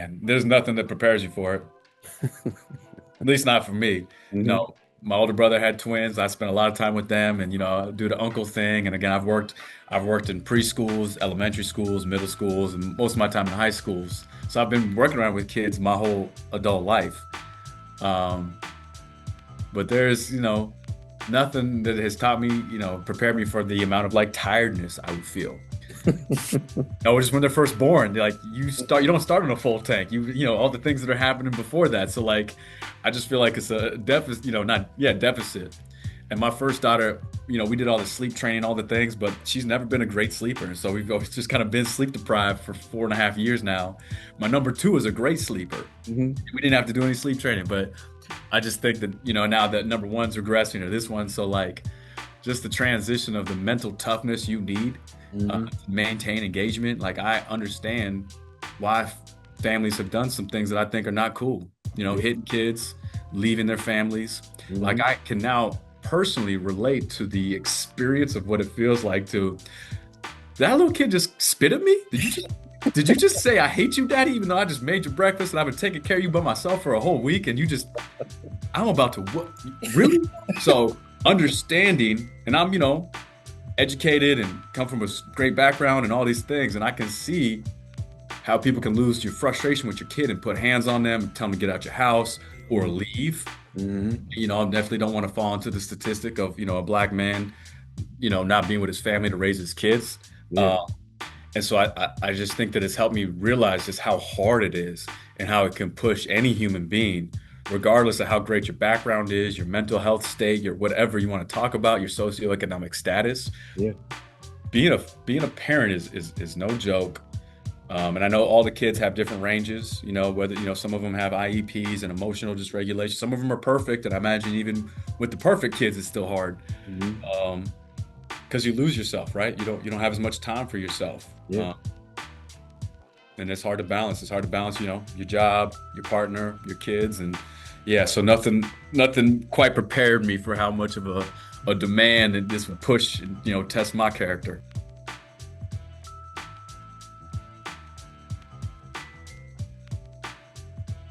man, there's nothing that prepares you for it. At least not for me. Hmm. No, my older brother had twins. I spent a lot of time with them, and I do the uncle thing. And again, I've worked in preschools, elementary schools, middle schools, and most of my time in high schools. So I've been working around with kids my whole adult life. Um, but there's, nothing that has taught me, prepared me for the amount of like tiredness I would feel. No, just when they're first born, they're like you don't start on a full tank. All the things that are happening before that. So like, I just feel like it's a deficit, not yeah deficit. And my first daughter, we did all the sleep training, all the things, but she's never been a great sleeper. So we've always just kind of been sleep deprived for 4.5 years now. My number two is a great sleeper. Hmm. We didn't have to do any sleep training, but I just think that now that number one's regressing or this one, so like just the transition of the mental toughness you need Hmm. to maintain engagement. Like I understand why families have done some things that I think are not cool. Yeah. Hitting kids, leaving their families. Like Hmm. I can now personally relate to the experience of what it feels like to that little kid just spit at me. Did you just say I hate you, Daddy? Even though I just made you breakfast and I've been taking care of you by myself for a whole week, and I'm about to what? Really? So understanding, and I'm educated and come from a great background and all these things, and I can see how people can lose your frustration with your kid and put hands on them and tell them to get out your house or leave. Hmm. I definitely don't want to fall into the statistic of a black man, not being with his family to raise his kids. Yeah. Uh, and so I just think that it's helped me realize just how hard it is and how it can push any human being, regardless of how great your background is, your mental health state, your whatever you want to talk about, your socioeconomic status. Yeah. Being a parent is no joke. And I know all the kids have different ranges, whether, some of them have IEPs and emotional dysregulation. Some of them are perfect. And I imagine even with the perfect kids, it's still hard. Hmm. Um, because you lose yourself, right? You don't have as much time for yourself. Yeah. And it's hard to balance. It's hard to balance, your job, your partner, your kids, and yeah. So nothing quite prepared me for how much of a demand that this would push and test my character.